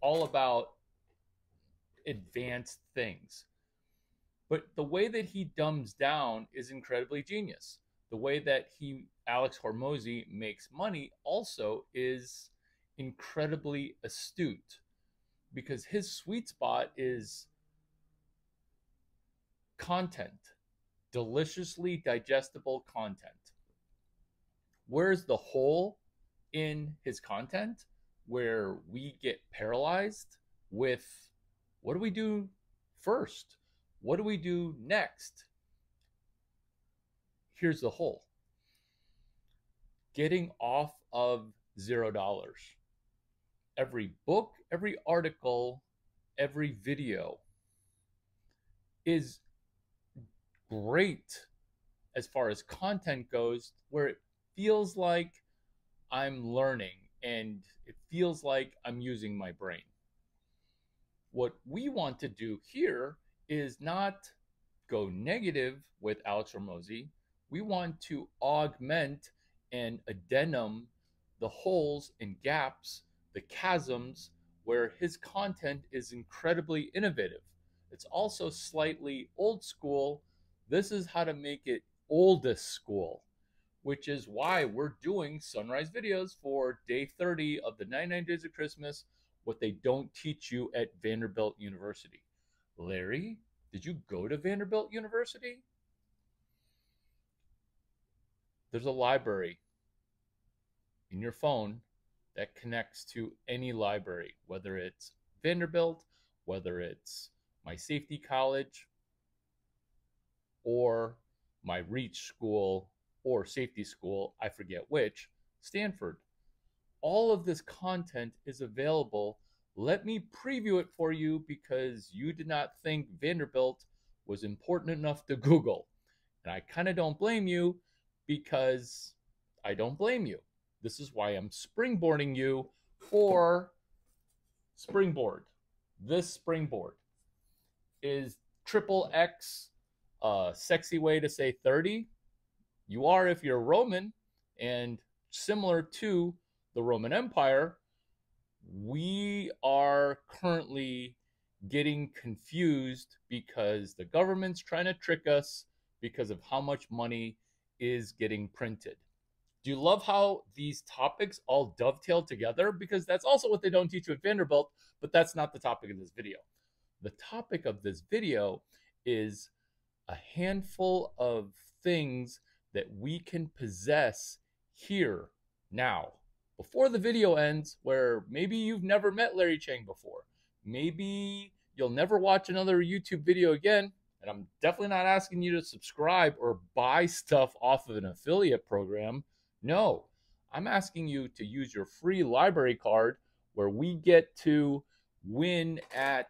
all about advanced things. But the way that he dumbs down is incredibly genius. The way that Alex Hormozy, makes money also is incredibly astute because his sweet spot is content, deliciously digestible content. Where's the hole in his content where we get paralyzed with what do we do first? What do we do next? Here's the hole: getting off of $0. Every book, every article, every video is great as far as content goes, where it feels like I'm learning and it feels like I'm using my brain. What we want to do here is not go negative with Alex Hormozy. We want to augment and addendum the holes and gaps, the chasms where his content is incredibly innovative. It's also slightly old school. This is how to make it oldest school, which is why we're doing sunrise videos for day 30 of the 99 Days of Christmas, what they don't teach you at Vanderbilt University. Larry, did you go to Vanderbilt University? There's a library in your phone that connects to any library, whether it's Vanderbilt, whether it's my safety college, or my reach school, or safety school, I forget which, Stanford. All of this content is available. Let me preview it for you because you did not think Vanderbilt was important enough to Google. And I kind of don't blame you because I don't blame you. This is why I'm springboarding you for springboard. This springboard is XXX, sexy way to say 30. You are if you're Roman, and similar to the Roman Empire, we are currently getting confused because the government's trying to trick us because of how much money is getting printed. Do you love how these topics all dovetail together? Because that's also what they don't teach you at Vanderbilt, but that's not the topic of this video. The topic of this video is a handful of things that we can possess here now before the video ends, where maybe you've never met Larry Chang before. Maybe you'll never watch another YouTube video again. And I'm definitely not asking you to subscribe or buy stuff off of an affiliate program. No, I'm asking you to use your free library card where we get to win at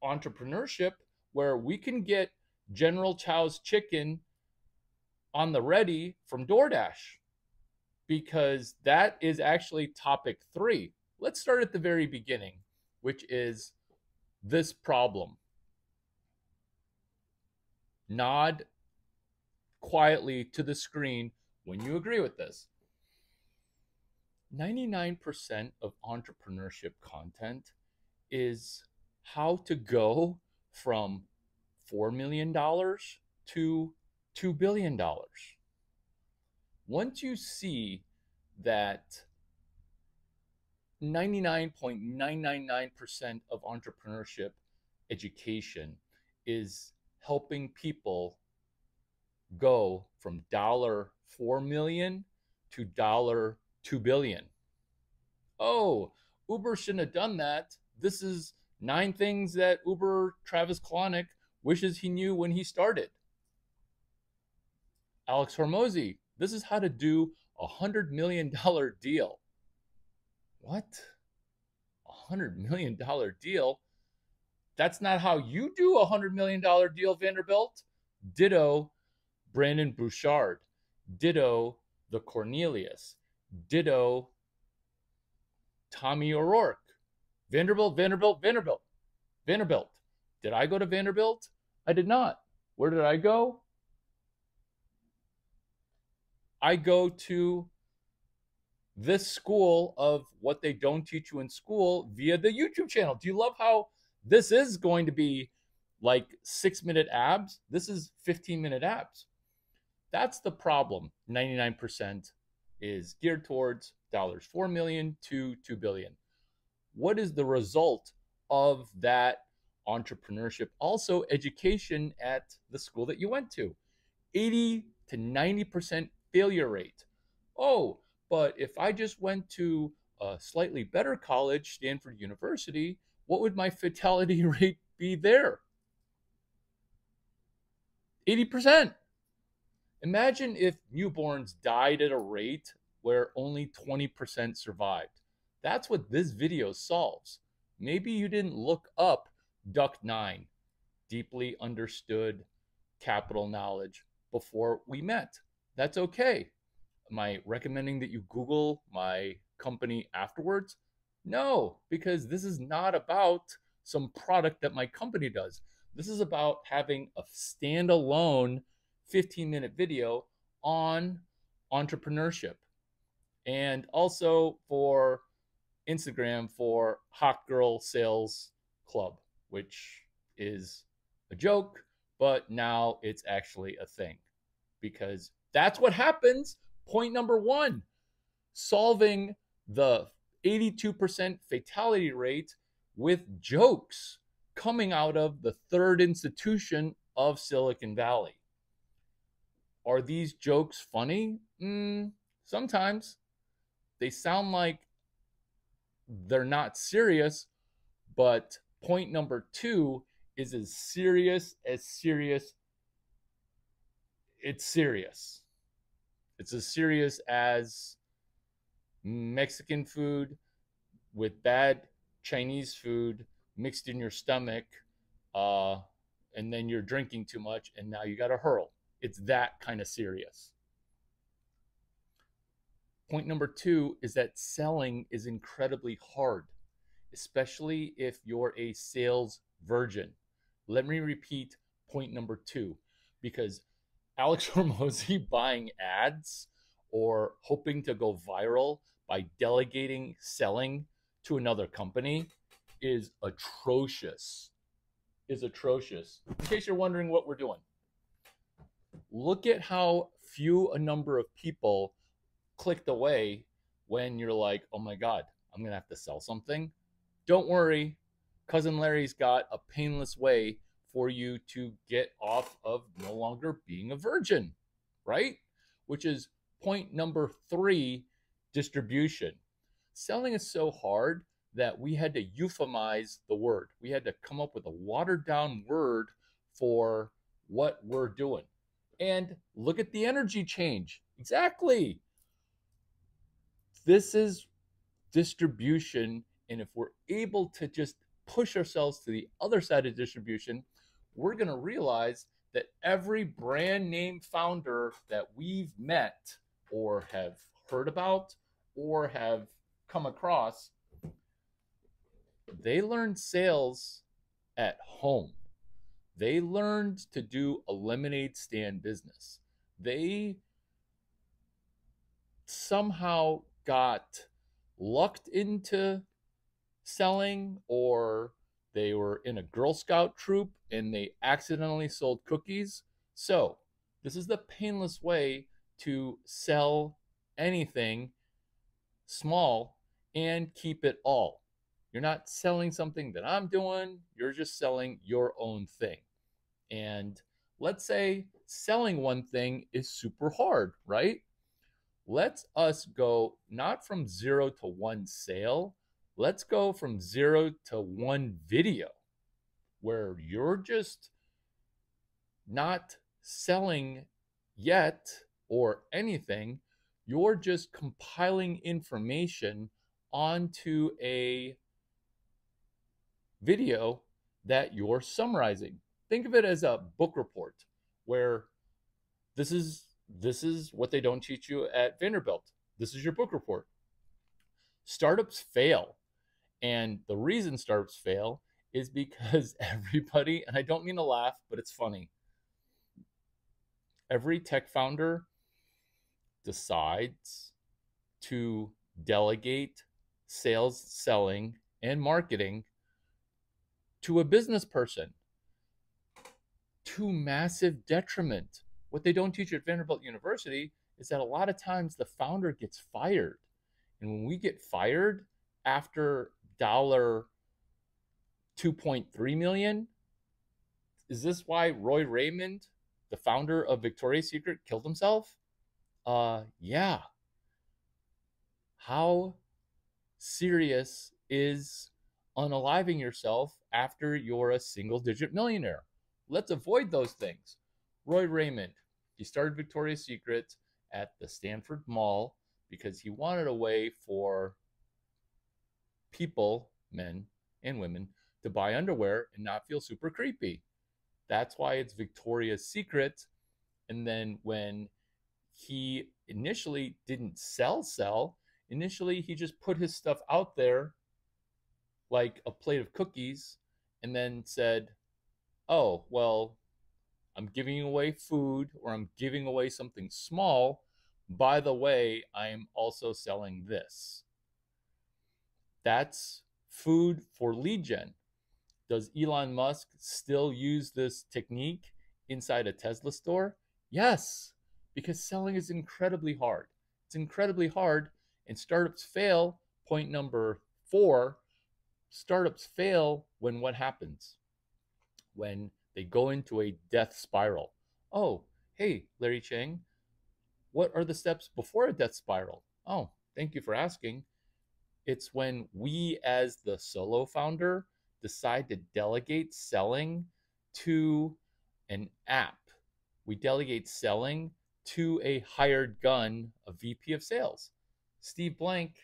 entrepreneurship, where we can get General Chow's chicken on the ready from DoorDash, because that is actually topic 3. Let's start at the very beginning, which is this problem. Nod quietly to the screen when you agree with this. 99% of entrepreneurship content is how to go from $4 million to $2 billion. Once you see that 99.999% of entrepreneurship education is helping people go from $4 million to $2 billion. Oh, Uber shouldn't have done that. This is 9 things that Uber Travis Kalanick wishes he knew when he started. Alex Hormozy, this is how to do $100 million deal. What? $100 million deal? That's not how you do $100 million deal, Vanderbilt. Ditto Brandon Bouchard. Ditto the Cornelius. Ditto Tommy O'Rourke. Vanderbilt. Did I go to Vanderbilt? I did not. Where did I go? I go to this school of what they don't teach you in school via the YouTube channel. Do you love how this is going to be like 6-minute abs? This is 15-minute abs. That's the problem. 99% is geared towards dollars, 4 million to 2 billion. What is the result of that entrepreneurship? Also, education at the school that you went to. 80 to 90% failure rate. Oh, but if I just went to a slightly better college, Stanford University, what would my fatality rate be there? 80%. Imagine if newborns died at a rate where only 20% survived. That's what this video solves. Maybe you didn't look up Duck 9, deeply understood capital knowledge, before we met. That's okay. Am I recommending that you Google my company afterwards? No, because this is not about some product that my company does. This is about having a standalone 15-minute video on entrepreneurship. And also for Instagram for Hot Girl Sales Club, which is a joke, but now it's actually a thing because that's what happens. Point number one, solving the 82% fatality rate with jokes coming out of the third institution of Silicon Valley. Are these jokes funny? Sometimes. They sound like they're not serious, but point number two is as serious. It's serious. It's as serious as Mexican food with bad Chinese food mixed in your stomach, and then you're drinking too much, and now you got to hurl. It's that kind of serious. Point number two is that selling is incredibly hard, especially if you're a sales virgin. Let me repeat point number two, because Alex Hormozi buying ads or hoping to go viral by delegating selling to another company is atrocious. In case you're wondering what we're doing, look at how few a number of people clicked away when you're like, oh my God, I'm going to have to sell something. Don't worry. Cousin Larry's got a painless way for you to get off of no longer being a virgin, right? Which is point number three, distribution. Selling is so hard that we had to euphemize the word. We had to come up with a watered down word for what we're doing. And look at the energy change. Exactly. This is distribution. And if we're able to just push ourselves to the other side of distribution, we're going to realize that every brand name founder that we've met or have heard about or have come across, they learned sales at home. They learned to do a lemonade stand business. They somehow got lucked into selling, or they were in a Girl Scout troop and they accidentally sold cookies. So this is the painless way to sell anything small and keep it all. You're not selling something that I'm doing. You're just selling your own thing. And let's say selling one thing is super hard, right? Let's us go not from 0 to 1 sale. Let's go from 0 to 1 video where you're just not selling yet or anything. You're just compiling information onto a video that you're summarizing. Think of it as a book report where this is what they don't teach you at Vanderbilt. This is your book report. Startups fail. And the reason startups fail is because everybody, and I don't mean to laugh, but it's funny. Every tech founder decides to delegate sales, selling, and marketing to a business person, to massive detriment. What they don't teach at Vanderbilt University is that a lot of times the founder gets fired. And when we get fired after dollar 2.3 million, is this why Roy Raymond, the founder of Victoria's Secret, killed himself? Yeah. How serious is unaliving yourself after you're a single digit millionaire? Let's avoid those things. Roy Raymond, he started Victoria's Secret at the Stanford Mall because he wanted a way for people, men and women, to buy underwear and not feel super creepy. That's why it's Victoria's Secret. And then when he initially didn't sell, initially he just put his stuff out there like a plate of cookies and then said, oh, well, I'm giving away food or I'm giving away something small. By the way, I'm also selling this. That's food for lead gen. Does Elon Musk still use this technique inside a Tesla store? Yes, because selling is incredibly hard. It's incredibly hard, and startups fail. Point number 4, startups fail when what happens? When they go into a death spiral. Oh, hey, Larry Chang, what are the steps before a death spiral? Oh, thank you for asking. It's when we, as the solo founder, decide to delegate selling to an app. We delegate selling to a hired gun, a VP of sales. Steve Blank,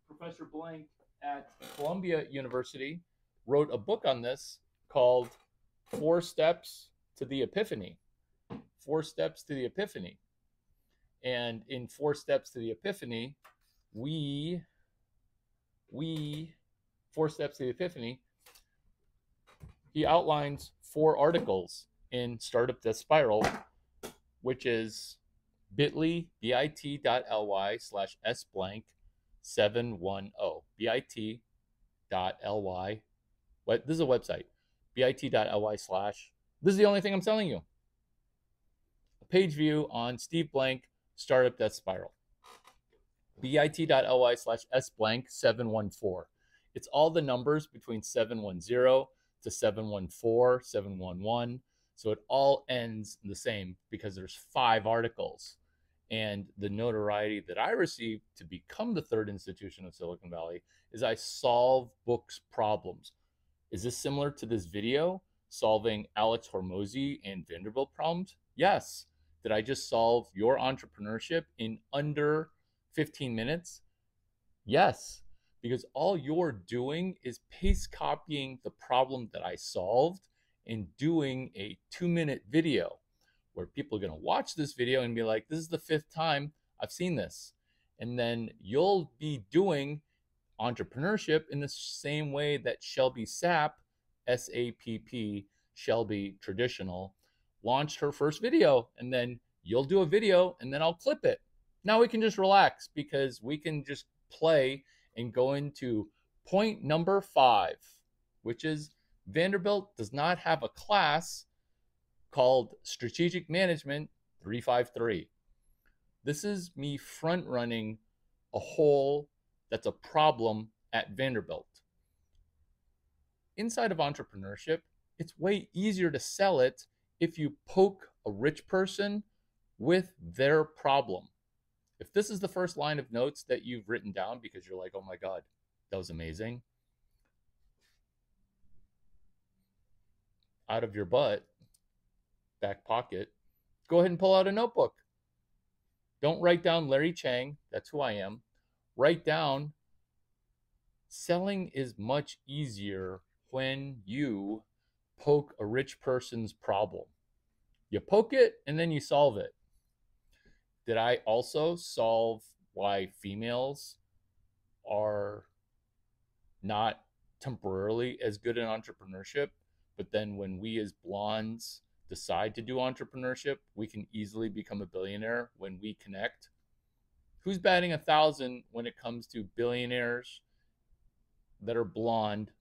Professor Blank at Columbia University, wrote a book on this called 4 Steps to the Epiphany. 4 Steps to the Epiphany. And in 4 Steps to the Epiphany, we 4 Steps to the Epiphany, he outlines 4 articles in Startup Death Spiral, which is bit.ly/s blank 710. bit.ly. What? This is a website. bit.ly/. This is the only thing I'm telling you. A page view on Steve Blank, Startup Death Spiral. bit.ly/s blank 714. It's all the numbers between 710 to 714, 711. So it all ends the same because there's 5 articles. And the notoriety that I received to become the third institution of Silicon Valley is I solve books problems. Is this similar to this video, solving Alex Hormozy and Vanderbilt problems? Yes. Did I just solve your entrepreneurship in under 15 minutes? Yes, because all you're doing is paste copying the problem that I solved and doing a 2-minute video where people are going to watch this video and be like, this is the 5th time I've seen this. And then you'll be doing entrepreneurship in the same way that Shelby Sapp, S-A-P-P, Shelby Traditional, launched her first video. And then you'll do a video and then I'll clip it. Now we can just relax because we can just play and go into point number 5, which is Vanderbilt does not have a class called Strategic Management 353. This is me front running a hole that's a problem at Vanderbilt. Inside of entrepreneurship, it's way easier to sell it if you poke a rich person with their problem. If this is the first line of notes that you've written down because you're like, oh my God, that was amazing, out of your butt, back pocket, go ahead and pull out a notebook. Don't write down Larry Chang. That's who I am. Write down, selling is much easier when you poke a rich person's problem. You poke it and then you solve it. Did I also solve why females are not temporarily as good at entrepreneurship, but then when we as blondes decide to do entrepreneurship, we can easily become a billionaire when we connect? Who's batting 1,000 when it comes to billionaires that are blonde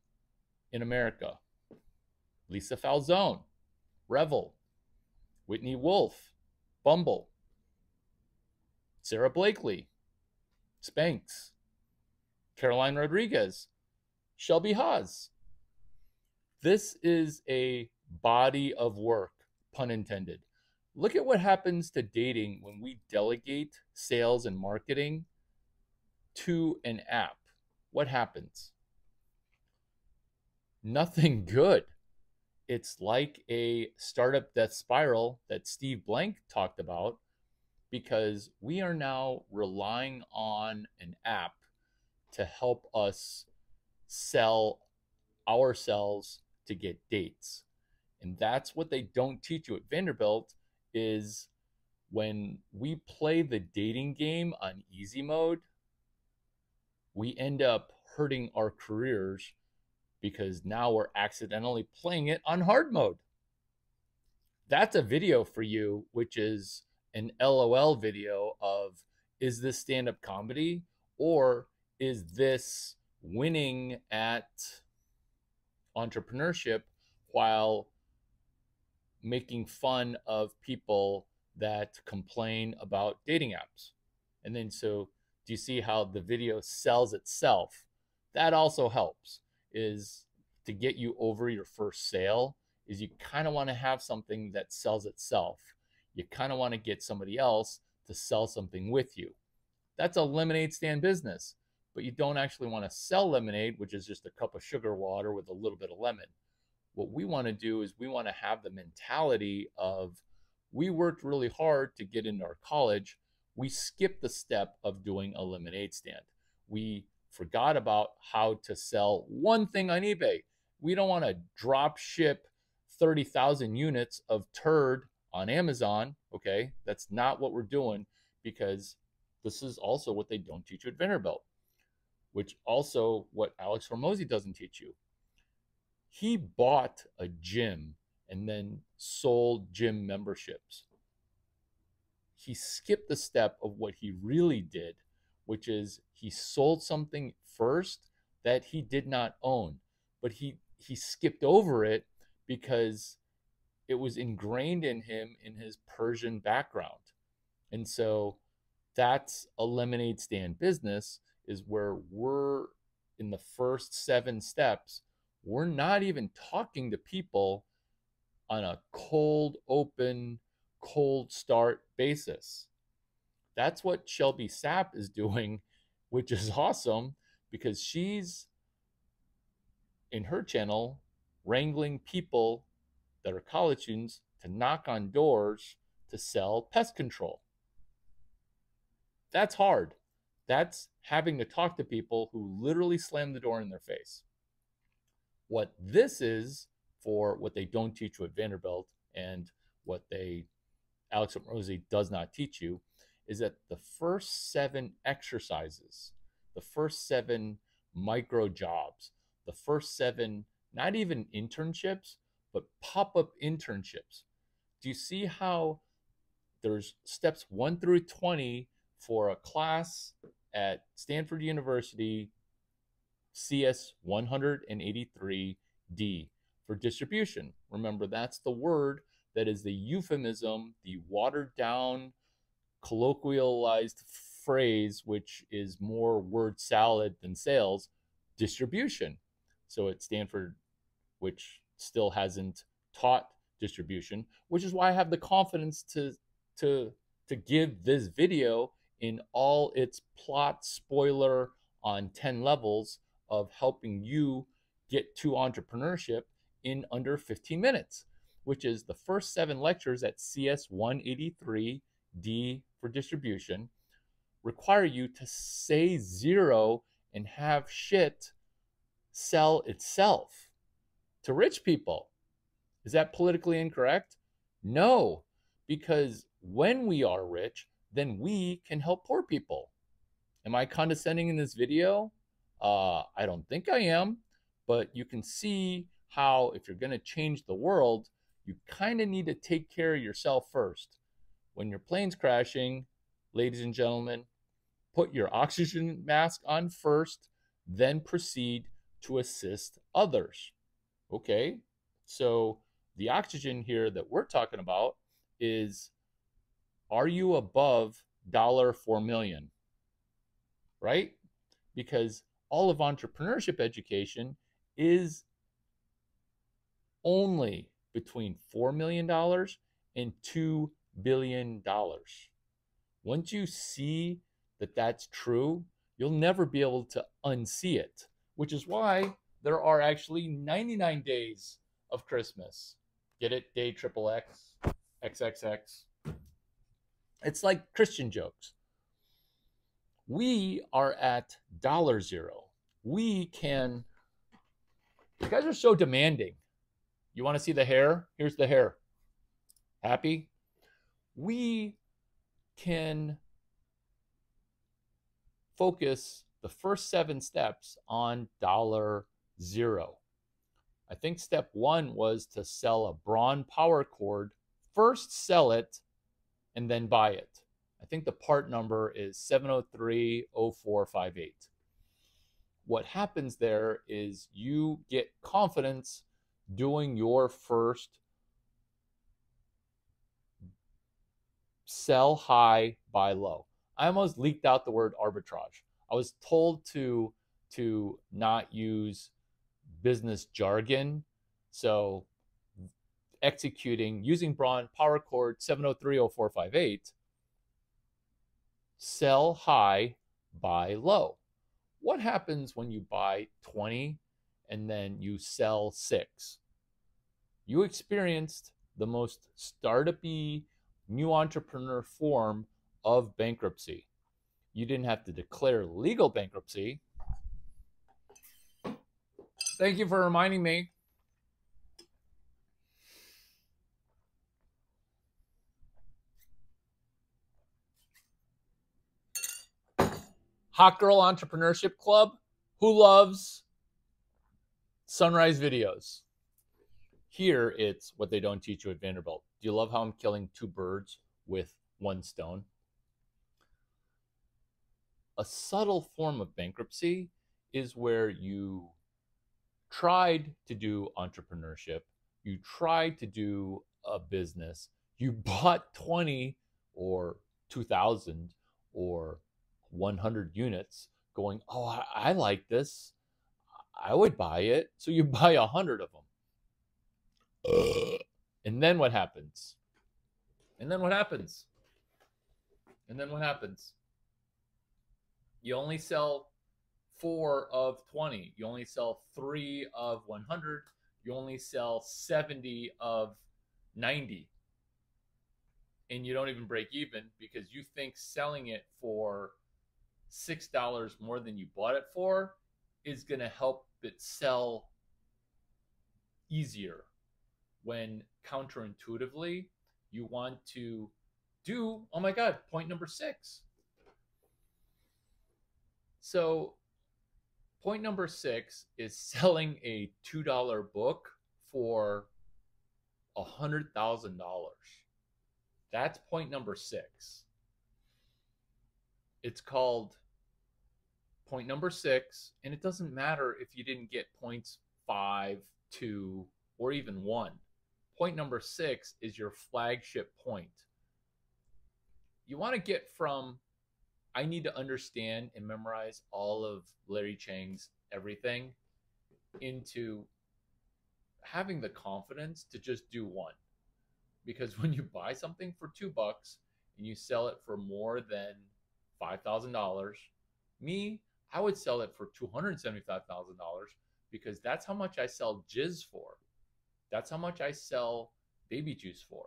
in America? Lisa Falzone, Revel, Whitney Wolf, Bumble, Sarah Blakely, Spanx, Caroline Rodriguez, Shelby Haas. This is a body of work, pun intended. Look at what happens to dating when we delegate sales and marketing to an app. What happens? Nothing good. It's like a startup death spiral that Steve Blank talked about, because we are now relying on an app to help us sell ourselves to get dates. And that's what they don't teach you at Vanderbilt, is when we play the dating game on easy mode, we end up hurting our careers because now we're accidentally playing it on hard mode. That's a video for you, which is an LOL video of, is this stand-up comedy, or is this winning at entrepreneurship while making fun of people that complain about dating apps? And then, so do you see how the video sells itself? That also helps, is to get you over your first sale, is you kind of want to have something that sells itself. You kind of want to get somebody else to sell something with you. That's a lemonade stand business, but you don't actually want to sell lemonade, which is just a cup of sugar water with a little bit of lemon. What we want to do is we want to have the mentality of, we worked really hard to get into our college. We skipped the step of doing a lemonade stand. We forgot about how to sell one thing on eBay. We don't want to drop ship 30,000 units of turd on Amazon. Okay, that's not what we're doing, because this is also what they don't teach you at Vanderbilt, which also what Alex Hormozy doesn't teach you. He bought a gym and then sold gym memberships. He skipped the step of what he really did, which is he sold something first that he did not own, but he skipped over it because it was ingrained in him in his Persian background. And so that's a lemonade stand business, is where we're in the first 7 steps. We're not even talking to people on a cold open, cold start basis. That's what Shelby Sapp is doing, which is awesome, because she's in her channel wrangling people that are college students to knock on doors to sell pest control. That's hard. That's having to talk to people who literally slam the door in their face. What this is, for what they don't teach you at Vanderbilt, and what Alex Hormozy does not teach you, is that the first 7 exercises, the first 7 micro jobs, the first 7, not even internships, but pop-up internships. Do you see how there's steps 1 through 20 for a class at Stanford University, CS 183D, for distribution? Remember, that's the word that is the euphemism, the watered down, colloquialized phrase, which is more word salad than sales, distribution. So at Stanford, which still hasn't taught distribution, which is why I have the confidence to give this video in all its plot spoiler on 10 levels of helping you get to entrepreneurship in under 15 minutes, which is the first 7 lectures at CS 183D for distribution, require you to say 0 and have shit sell itself to rich people. Is that politically incorrect? No, because when we are rich, then we can help poor people. Am I condescending in this video? I don't think I am, but you can see how if you're going to change the world, you kind of need to take care of yourself first. When your plane's crashing, ladies and gentlemen, put your oxygen mask on first, then proceed to assist others. Okay? So the oxygen here that we're talking about is, are you above $4 million, right? Because all of entrepreneurship education is only between $4 million and $2 billion. Once you see that that's true, you'll never be able to unsee it, which is why there are actually 99 days of Christmas. Get it? Day XXX, XXX. It's like Christian jokes. We are at $0. We can. You guys are so demanding. You want to see the hair? Here's the hair. Happy? We can focus the first 7 steps on $0. I think step 1 was to sell a Braun power cord. First sell it and then buy it. I think the part number is 7030458. What happens there is you get confidence doing your first sell high, buy low. I almost leaked out the word arbitrage. I was told to not use business jargon. So executing using Braun power cord 7030458, sell high, buy low. What happens when you buy 20 and then you sell 6? You experienced the most startup-y new entrepreneur form of bankruptcy. You didn't have to declare legal bankruptcy. Thank you for reminding me. Hot Girl Entrepreneurship Club. Who loves sunrise videos? Here, it's what they don't teach you at Vanderbilt. Do you love how I'm killing 2 birds with 1 stone? A subtle form of bankruptcy is where you tried to do entrepreneurship, you tried to do a business, you bought 20 or 2,000 or 100 units going, oh, I like this, I would buy it. So you buy 100 of them. And then what happens? And then what happens? And then what happens? You only sell 4 of 20. You only sell 3 of 100. You only sell 70 of 90. And you don't even break even because you think selling it for $6 more than you bought it for is going to help it sell easier, when counterintuitively you want to do, oh my God, point number 6. So point number 6 is selling a $2 book for $100,000. That's point number 6. It's called point number 6, and it doesn't matter if you didn't get points 5, 2, or even 1. Point number 6 is your flagship point. You want to get from, I need to understand and memorize all of Larry Chang's everything, into having the confidence to just do 1. Because when you buy something for $2 and you sell it for more than $5,000, I would sell it for $275,000 because that's how much I sell jizz for. That's how much I sell baby juice for.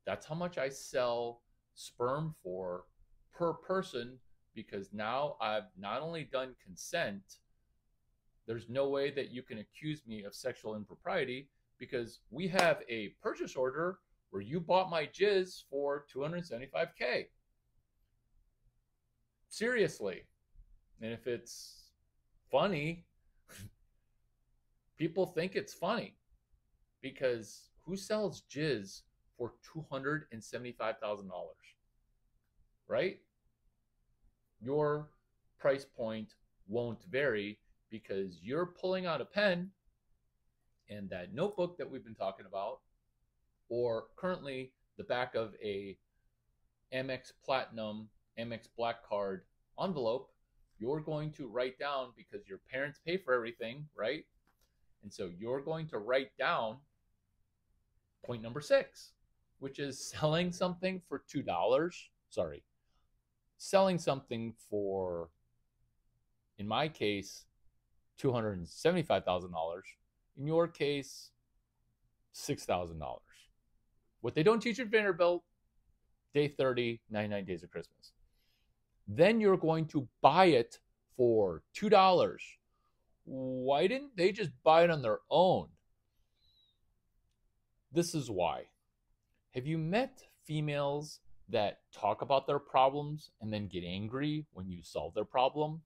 That's how much I sell sperm for per person, because now I've not only done consent, there's no way that you can accuse me of sexual impropriety because we have a purchase order where you bought my jizz for $275K. Seriously. And if it's funny, people think it's funny. Because who sells jizz for $275,000? Right? your price point won't vary because you're pulling out a pen and that notebook that we've been talking about, or currently the back of a Amex Platinum, Amex Black Card envelope, you're going to write down, because your parents pay for everything, right? And so you're going to write down point number 6, which is selling something for $2. Sorry, selling something for, in my case, $275,000. In your case, $6,000. What they don't teach at Vanderbilt, day 30, 99 Days of Christmas. Then you're going to buy it for $2. Why didn't they just buy it on their own? This is why. Have you met females that talk about their problems and then get angry when you solve their problem?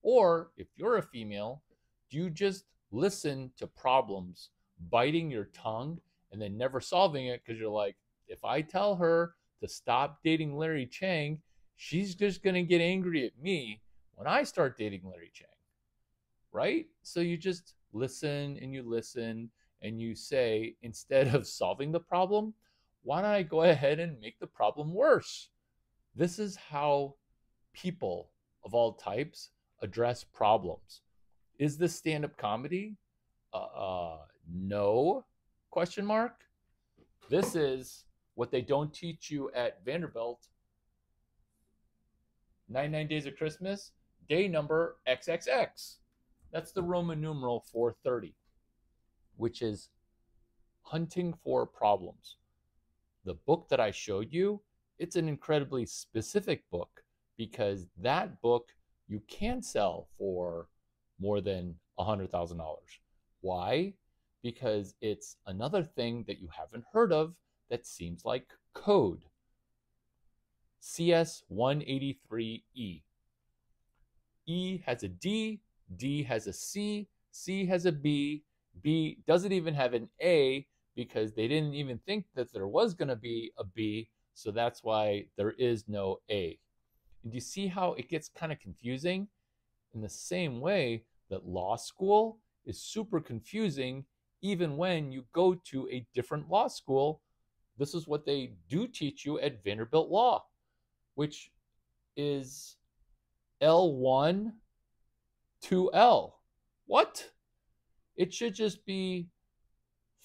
Or if you're a female, do you just listen to problems, biting your tongue and then never solving it because you're like, if I tell her to stop dating Larry Chang, she's just going to get angry at me when I start dating Larry Chang, right? So you just listen and you say, instead of solving the problem, why don't I go ahead and make the problem worse? This is how people of all types address problems. Is this stand-up comedy? No, question mark. This is what they don't teach you at Vanderbilt. 99 Days of Christmas, day number XXX. That's the Roman numeral 430, which is hunting for problems. The book that I showed you, it's an incredibly specific book because that book you can sell for more than $100,000. Why? Because it's another thing that you haven't heard of that seems like code. CS 183E. E has a D, D has a C, C has a B, B doesn't even have an A because they didn't even think that there was going to be a B, so that's why there is no A. And do you see how it gets kind of confusing? In the same way that law school is super confusing even when you go to a different law school. This is what they do teach you at Vanderbilt Law, which is L1 to L. What? It should just be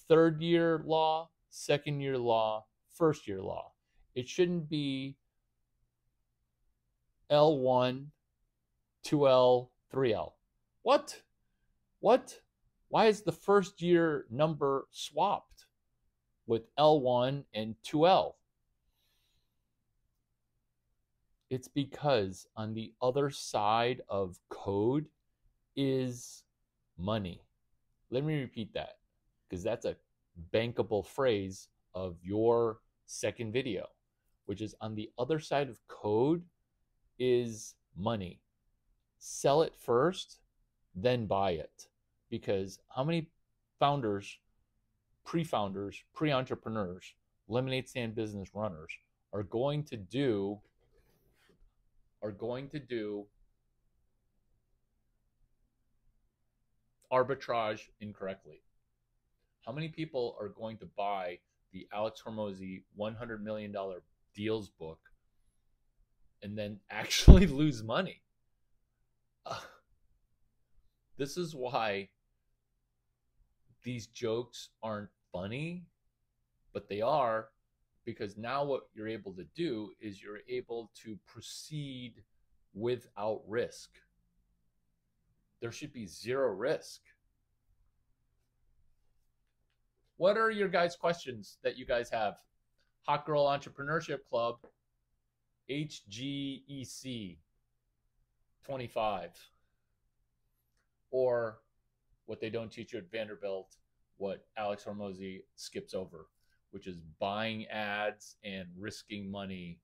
third year law, second year law, first year law. It shouldn't be L1, 2L, 3L. What? What? Why is the first year number swapped with L1 and 2L? It's because on the other side of code is money. Let me repeat that because that's a bankable phrase of your second video, which is on the other side of code is money. Sell it first, then buy it. Because how many founders, pre-founders, pre-entrepreneurs, lemonade stand business runners are going to do arbitrage incorrectly? How many people are going to buy the Alex Hormozi $100 million deals book and then actually lose money? This is why these jokes aren't funny, but they are, because now what you're able to do is you're able to proceed without risk. There should be zero risk. What are your guys' questions that you guys have? Hot Girl Entrepreneurship Club, HGEC 25. Or what they don't teach you at Vanderbilt, what Alex Hormozi skips over, which is buying ads and risking money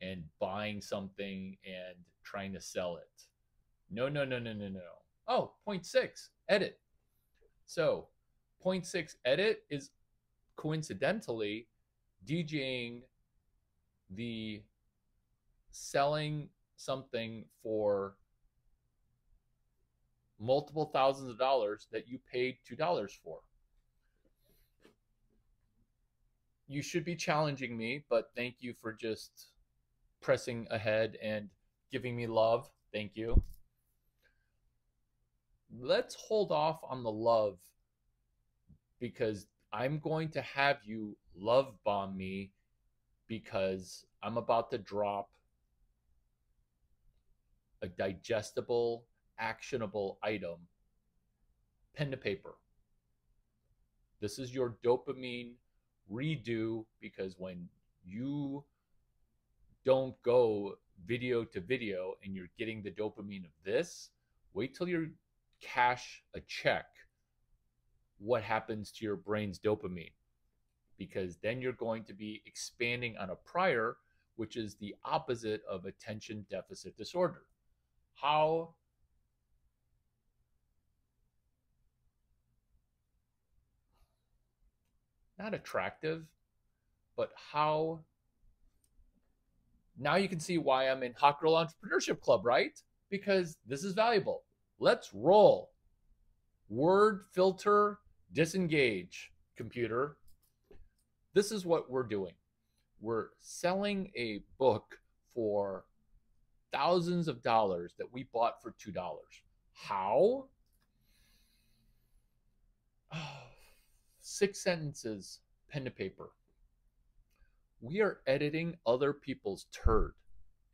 and buying something and trying to sell it. No. Oh, point 6, edit. So, point 6, edit is coincidentally DJing the selling something for multiple thousands of dollars that you paid $2 for. You should be challenging me, but thank you for just pressing ahead and giving me love. Thank you. Let's hold off on the love because I'm going to have you love bomb me because I'm about to drop a digestible, actionable item, pen to paper. This is your dopamine redo because when you don't go video to video and you're getting the dopamine of this, wait till you cash a check. What happens to your brain's dopamine? Because then you're going to be expanding on a prior, which is the opposite of attention deficit disorder. How not attractive, but how now you can see why I'm in Hot Girl Entrepreneurship Club, right? Because this is valuable. Let's roll. Word filter, disengage, computer. This is what we're doing. We're selling a book for thousands of dollars that we bought for $2. How? Oh, 6 sentences, pen to paper. We are editing other people's turd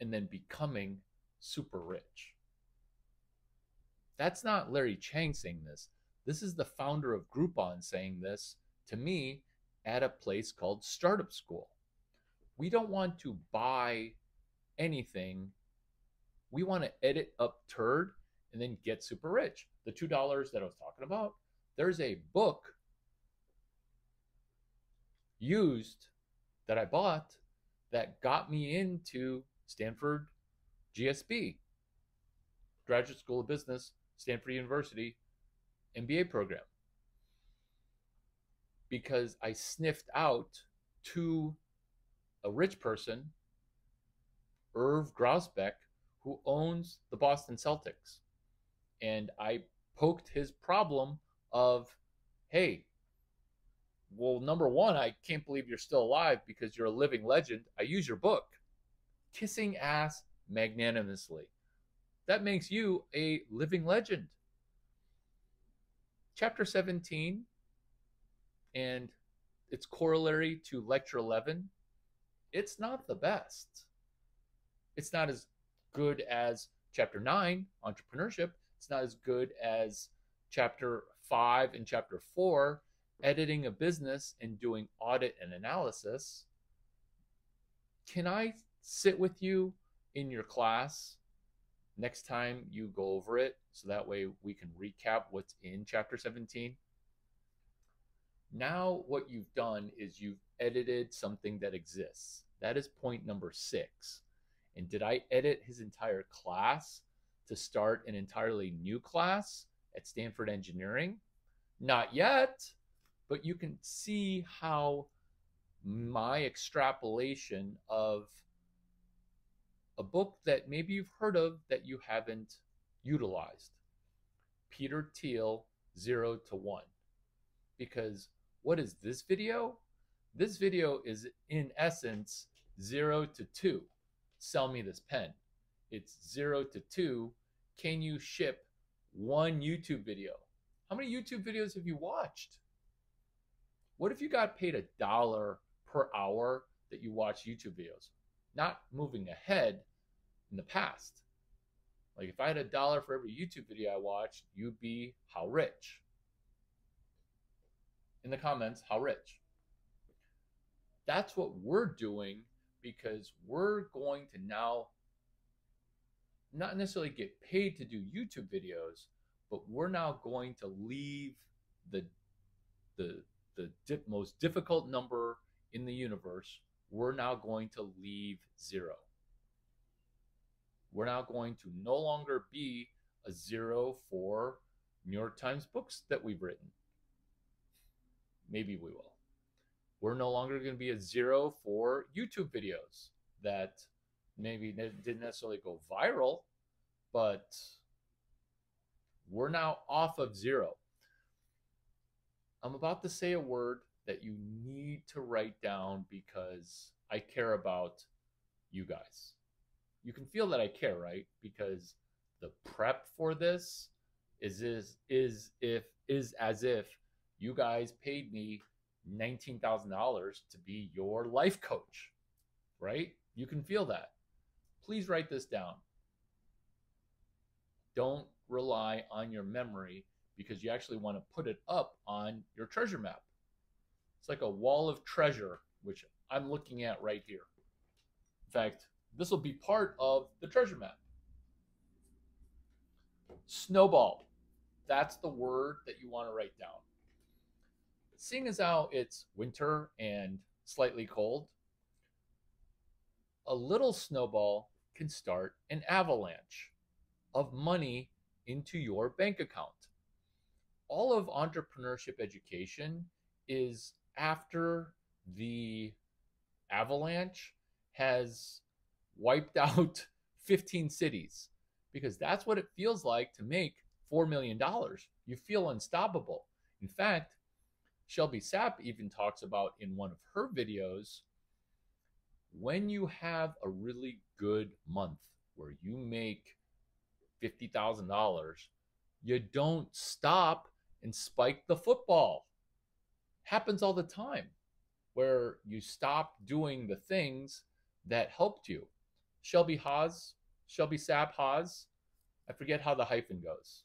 and then becoming super rich. That's not Larry Chang saying this. This is the founder of Groupon saying this to me at a place called Startup School. We don't want to buy anything. We want to edit up turd and then get super rich. The $2 that I was talking about, there's a book used that I bought that got me into Stanford GSB, Graduate School of Business, Stanford University MBA program. Because I sniffed out to a rich person, Irv Grausbeck, who owns the Boston Celtics. And I poked his problem of, hey, well, number one, I can't believe you're still alive because you're a living legend. I use your book. Kissing ass magnanimously. That makes you a living legend. Chapter 17 and its corollary to lecture 11, it's not the best. It's not as good as chapter 9, entrepreneurship. It's not as good as chapter 5 and chapter 4, editing a business and doing audit and analysis. Can I sit with you in your class next time you go over it so that way we can recap what's in chapter 17? Now what you've done is you've edited something that exists. That is point number 6. And did I edit his entire class to start an entirely new class at Stanford Engineering? Not yet, but you can see how my extrapolation of a book that maybe you've heard of that you haven't utilized. Peter Thiel, 0 to 1. Because what is this video? This video is in essence 0 to 2. Sell me this pen. It's 0 to 2. Can you ship one YouTube video? How many YouTube videos have you watched? What if you got paid $1 per hour that you watch YouTube videos? Not moving ahead in the past. Like if I had $1 for every YouTube video I watched, you'd be how rich? In the comments, how rich? That's what we're doing because we're going to now not necessarily get paid to do YouTube videos, but we're now going to leave the most difficult number in the universe. We're now going to leave 0. We're now going to no longer be a 0 for New York Times books that we've written. Maybe we will. We're no longer going to be a 0 for YouTube videos that maybe didn't necessarily go viral, but we're now off of zero. I'm about to say a word that you need to write down because I care about you guys. You can feel that I care, right? Because the prep for this is as if you guys paid me $19,000 to be your life coach, right? You can feel that. Please write this down. Don't rely on your memory because you actually want to put it up on your treasure map. It's like a wall of treasure, which I'm looking at right here. In fact, this will be part of the treasure map. Snowball. That's the word that you want to write down. Seeing as how it's winter and slightly cold, a little snowball can start an avalanche of money into your bank account. All of entrepreneurship education is after the avalanche has wiped out 15 cities, because that's what it feels like to make $4 million. You feel unstoppable. In fact, Shelby Sapp even talks about in one of her videos, when you have a really good month where you make $50,000, you don't stop and spike the football. Happens all the time where you stop doing the things that helped you. Shelby Sapp Haas, I forget how the hyphen goes.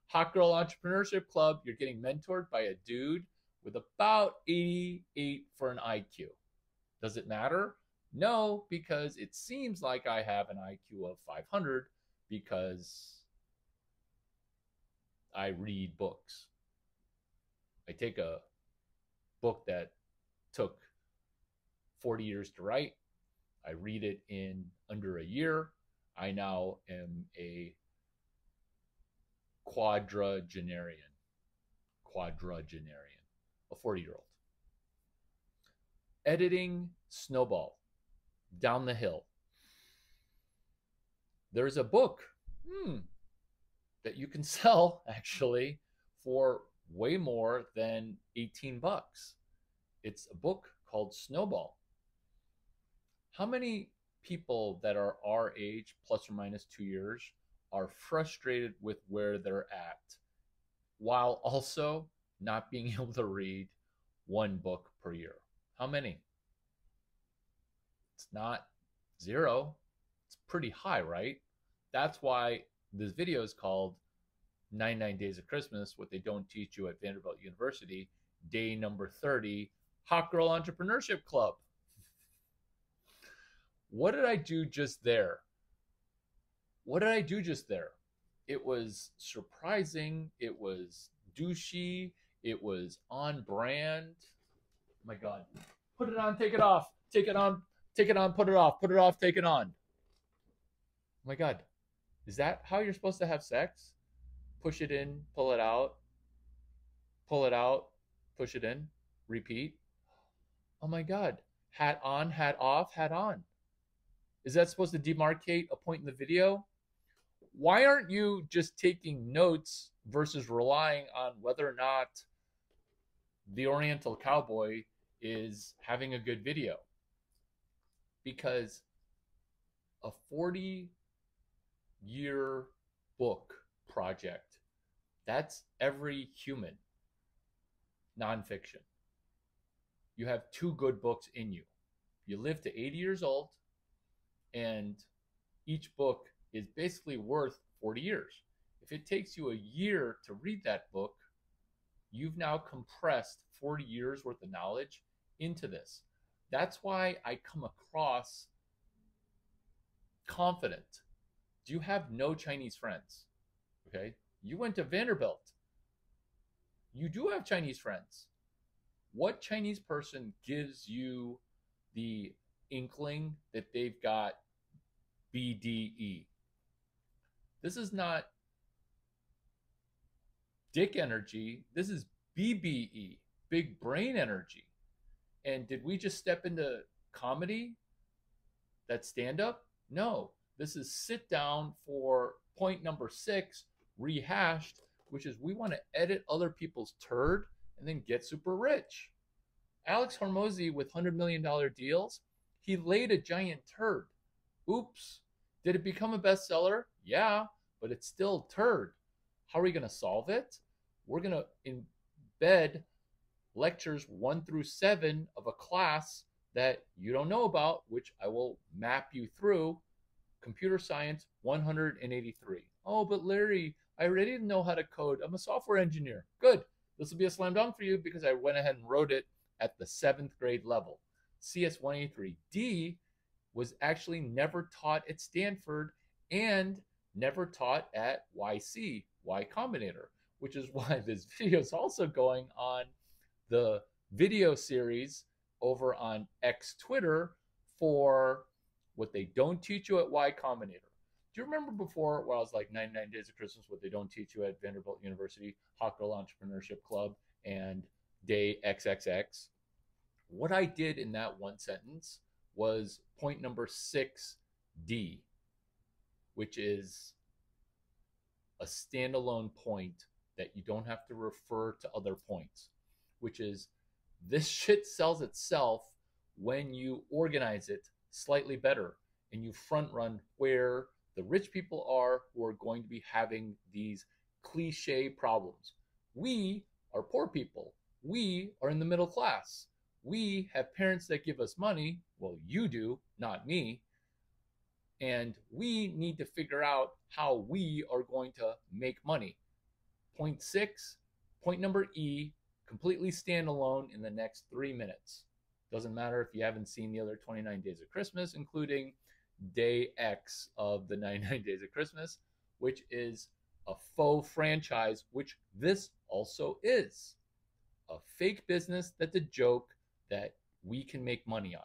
Hot Girl Entrepreneurship Club, you're getting mentored by a dude with about 88 for an IQ. Does it matter? No, because it seems like I have an IQ of 500 because I read books. I take a book that took 40 years to write. I read it in under a year. I now am a quadragenarian, a 40-year-old. Editing Snowball, Down the Hill. There's a book that you can sell actually for way more than 18 bucks. It's a book called Snowball. How many people that are our age, plus or minus 2 years, are frustrated with where they're at while also not being able to read one book per year? How many? It's not zero. It's pretty high, right? That's why this video is called 99 Days of Christmas, what they don't teach you at Vanderbilt University, day number 30, Hot Girl Entrepreneurship Club. What did I do just there? It was surprising. It was douchey. It was on brand. Oh my God. Put it on, take it off. Take it on, put it off. Put it off, take it on. Oh my God. Is that how you're supposed to have sex? Push it in, pull it out, push it in, repeat. Oh my God. Hat on, hat off, hat on. Is that supposed to demarcate a point in the video? Why aren't you just taking notes versus relying on whether or not the Oriental Cowboy is having a good video? Because a 40-year book project, that's every human. Nonfiction. You have 2 good books in you. You live to 80 years old, and each book is basically worth 40 years. If it takes you a year to read that book, you've now compressed 40 years worth of knowledge into this. That's why I come across confident. Do you have no Chinese friends? Okay. You went to Vanderbilt. You do have Chinese friends. What Chinese person gives you the inkling that they've got BDE? This is not dick energy. This is BBE, big brain energy. And did we just step into comedy? That stand up? No. This is sit down for point number 6, rehashed, which is we want to edit other people's turd and then get super rich. Alex Hormozy with $100 million deals, he laid a giant turd. Oops. Did it become a bestseller? Yeah, but it's still turd. How are we going to solve it? We're going to embed lectures 1 through 7 of a class that you don't know about, which I will map you through. Computer Science 183. Oh, but Larry, I already know how to code. I'm a software engineer. Good. This will be a slam dunk for you because I went ahead and wrote it at the 7th grade level. CS 183D was actually never taught at Stanford and never taught at YC, Y Combinator, which is why this video is also going on the video series over on X Twitter for what they don't teach you at Y Combinator. Do you remember before where I was like 99 Days of Christmas, what they don't teach you at Vanderbilt University, Hot Girl Entrepreneurship Club, and Day XXX? What I did in that one sentence was point number 6D, which is a standalone point that you don't have to refer to other points, which is this shit sells itself when you organize it slightly better and you front run where the rich people are who are going to be having these cliche problems. We are poor people. We are in the middle class. We have parents that give us money. Well, you do, not me. And we need to figure out how we are going to make money. Point 6, point number E, completely standalone in the next 3 minutes. Doesn't matter if you haven't seen the other 29 Days of Christmas, including Day X of the 99 Days of Christmas, which is a faux franchise, which this also is. A fake business that's a joke that we can make money on.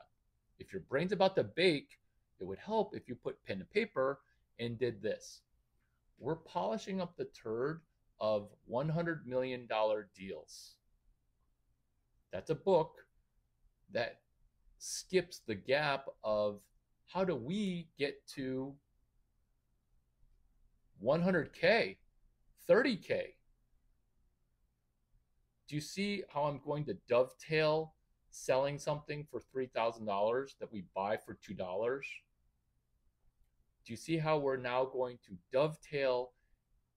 If your brain's about to bake, it would help if you put pen to paper and did this. We're polishing up the turd of $100 million deals. That's a book that skips the gap of how do we get to 100K, 30K. Do you see how I'm going to dovetail selling something for $3,000 that we buy for $2? Do you see how we're now going to dovetail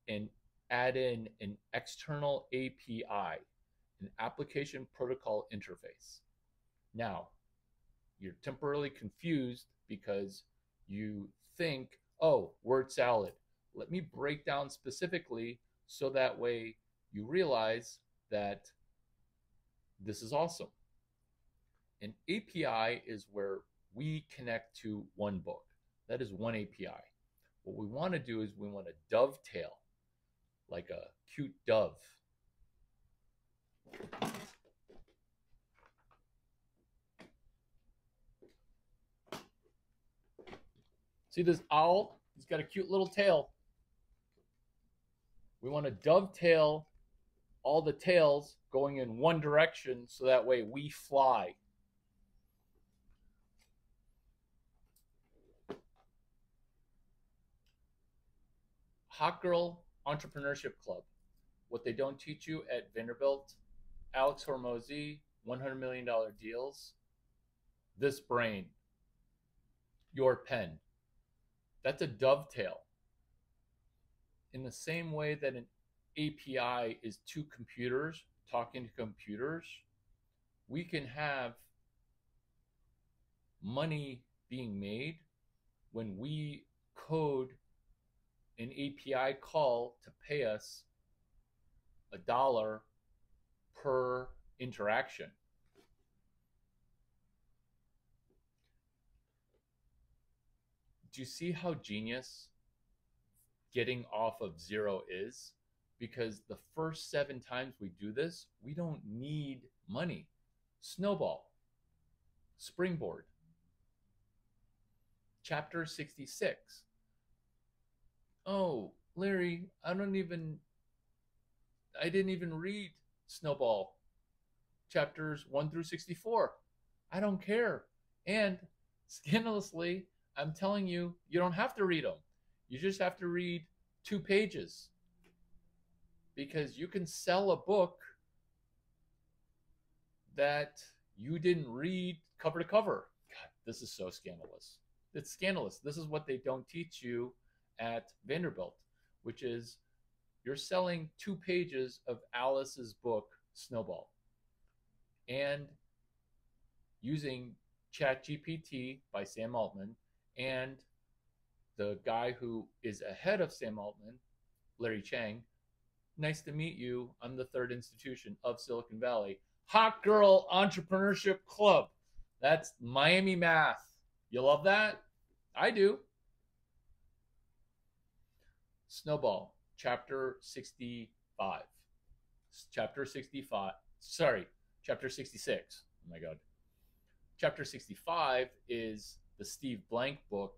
and add in an external API, an application protocol interface? Now, you're temporarily confused because you think, oh, word salad. Let me break down specifically so that way you realize that this is awesome. An API is where we connect to one book. That is one API. What we want to do is we want to dovetail like a cute dove. See this owl? He's got a cute little tail. We want to dovetail all the tails going in one direction so that way we fly. Hot Girl Entrepreneurship Club. What they don't teach you at Vanderbilt. Alex Hormozy, $100 million deals. This brain. Your pen. That's a dovetail. In the same way that an API is two computers talking to computers, we can have money being made when we code an API call to pay us $1 per interaction. Do you see how genius getting off of 0 is? Because the first 7 times we do this, we don't need money. Snowball, springboard, chapter 66. Oh, Larry, I didn't even read Snowball chapters 1 through 64. I don't care. And scandalously, I'm telling you, you don't have to read them. You just have to read 2 pages because you can sell a book that you didn't read cover to cover. God, this is so scandalous. It's scandalous. This is what they don't teach you at Vanderbilt, which is you're selling 2 pages of Alice's book, Snowball, and using ChatGPT by Sam Altman and the guy who is ahead of Sam Altman, Larry Chang. Nice to meet you. I'm the third institution of Silicon Valley. Hot Girl Entrepreneurship Club. That's Miami math. You love that? I do. Snowball, chapter 65. Chapter 65. Sorry, chapter 66. Oh my God. Chapter 65 is the Steve Blank book,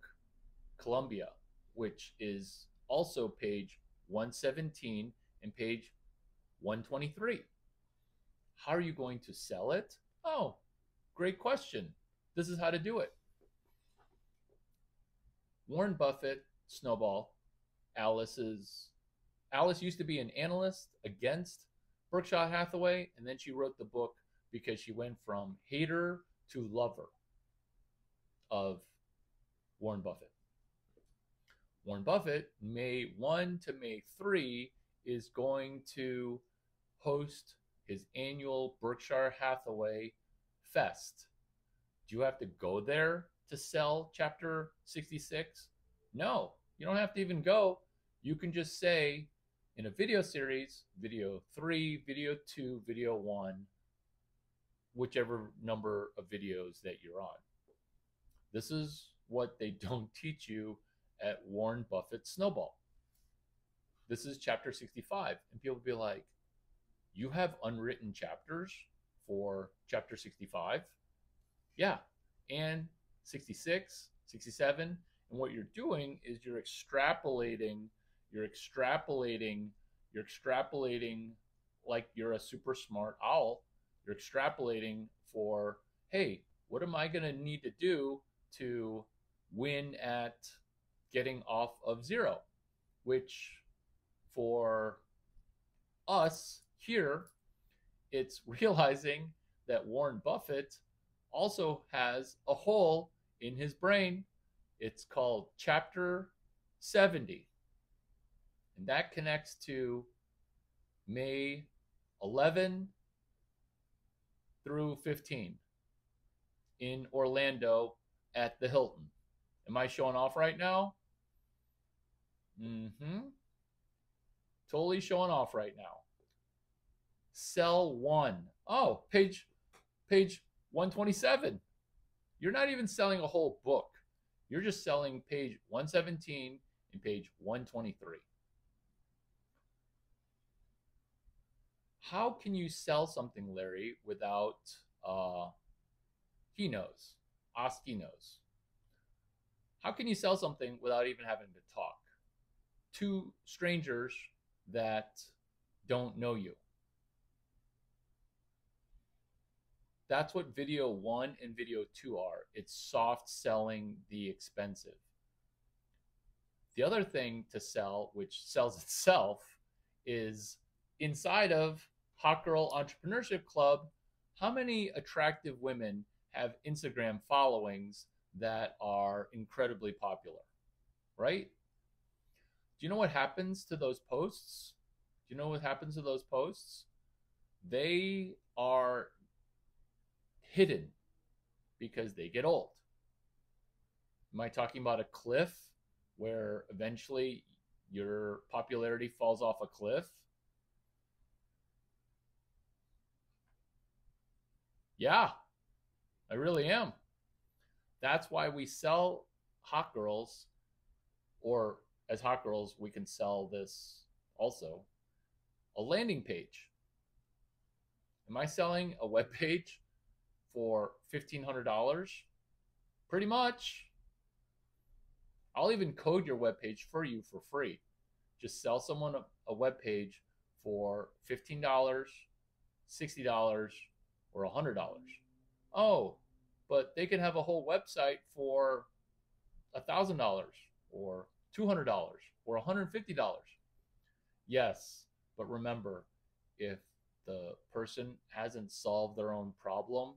Columbia, which is also page 117 and page 123. How are you going to sell it? Oh, great question. This is how to do it. Warren Buffett, Snowball, Alice used to be an analyst against Berkshire Hathaway, and then she wrote the book because she went from hater to lover of Warren Buffett. Warren Buffett, May 1 to May 3, is going to host his annual Berkshire Hathaway Fest. Do you have to go there to sell chapter 66? No, you don't have to even go. You can just say in a video series, video 3, video 2, video 1, whichever number of videos that you're on. This is what they don't teach you at Warren Buffett Snowball. This is chapter 65. And people be like, you have unwritten chapters for chapter 65? Yeah. And 66, 67. And what you're doing is you're extrapolating like you're a super smart owl. You're extrapolating for, hey, what am I going to need to do to win at getting off of zero? Which for us here, it's realizing that Warren Buffett also has a hole in his brain. It's called chapter 70. And that connects to May 11 through 15 in Orlando at the Hilton. Am I showing off right now? Totally showing off right now. Sell one. Oh, page 127. You're not even selling a whole book. You're just selling page 117 and page 123. How can you sell something, Larry, without he knows? Oski knows. How can you sell something without even having to talk? Two strangers that don't know you. That's what video 1 and video 2 are. It's soft selling the expensive. The other thing to sell, which sells itself, is inside of Hot Girl Entrepreneurship Club, how many attractive women have Instagram followings that are incredibly popular, right? Do you know what happens to those posts? Do you know what happens to those posts? They are hidden because they get old. Am I talking about a cliff where eventually your popularity falls off a cliff? Yeah, I really am. That's why we sell Hot Girls, or as Hot Girls, we can sell this also, a landing page. Am I selling a web page for $1,500? Pretty much. I'll even code your web page for you for free. Just sell someone a web page for $15, $60, or $100. Oh, but they can have a whole website for $1,000 or $200 or $150. Yes, but remember, if the person hasn't solved their own problem,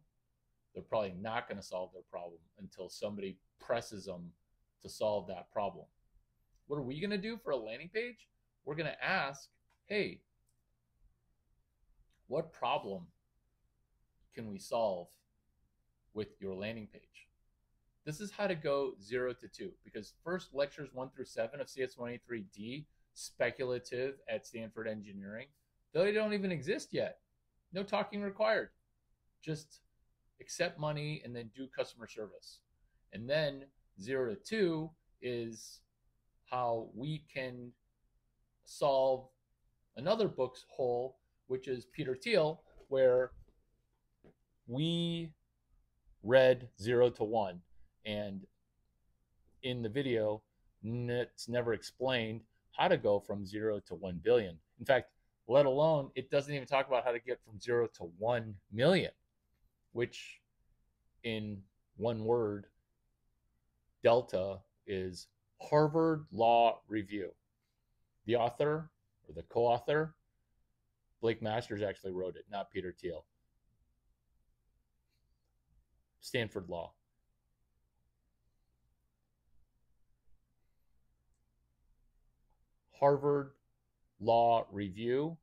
they're probably not going to solve their problem until somebody presses them to solve that problem. What are we going to do for a landing page? We're going to ask, hey, what problem can we solve with your landing page? This is how to go 0 to 2, because first lectures 1 through 7 of CS183D, speculative at Stanford Engineering, they don't even exist yet. No talking required. Just accept money and then do customer service. And then 0 to 2 is how we can solve another book's hole, which is Peter Thiel, where we read 0 to 1. And in the video, it's never explained how to go from 0 to 1 billion. In fact, let alone, it doesn't even talk about how to get from 0 to 1 million, which in one word, delta, is Harvard Law Review. The author or the co-author, Blake Masters actually wrote it, not Peter Thiel. Stanford Law. Harvard Law Review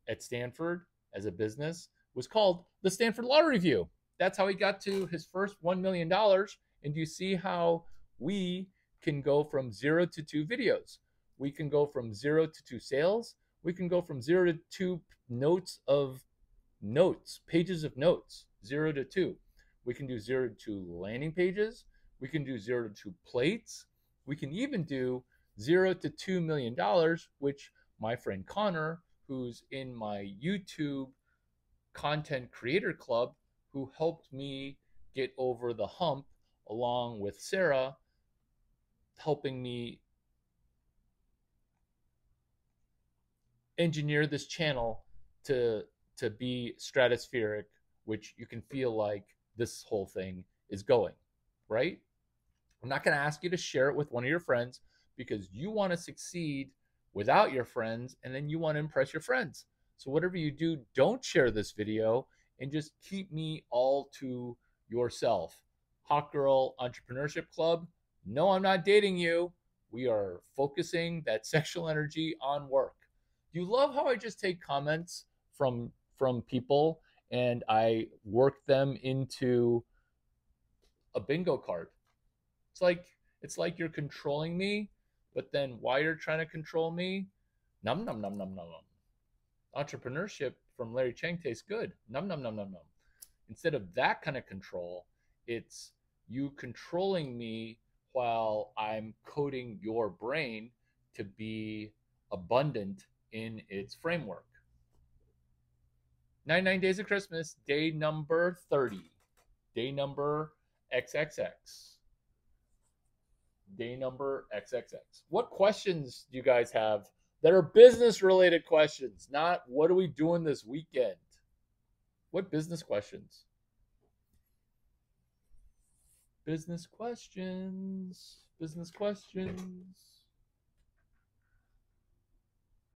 at Stanford as a business was called the Stanford Law Review. That's how he got to his first $1 million. And do you see how we can go from 0 to 2 videos? We can go from 0 to 2 sales. We can go from 0 to 2 pages of notes, 0 to 2. We can do 0 to 2 landing pages. We can do 0 to 2 plates. We can even do 0 to $2 million, which my friend Connor, who's in my YouTube content creator club, who helped me get over the hump along with Sarah, helping me engineer this channel to be stratospheric, which you can feel like this whole thing is going, right? I'm not going to ask you to share it with one of your friends because you want to succeed without your friends, and then you want to impress your friends. So whatever you do, don't share this video and just keep me all to yourself. Hot Girl Entrepreneurship Club, no, I'm not dating you. We are focusing that sexual energy on work. Do you love how I just take comments from people and I work them into a bingo card? It's like you're controlling me, but then while you're trying to control me, num num num num num num. Entrepreneurship from Larry Chang tastes good. Num num num num num. Instead of that kind of control, it's you controlling me while I'm coding your brain to be abundant in its framework. 99 Days of Christmas, day number 30. Day number XXX. Day number XXX. What questions do you guys have that are business related questions, not what are we doing this weekend? What business questions? Business questions. Business questions.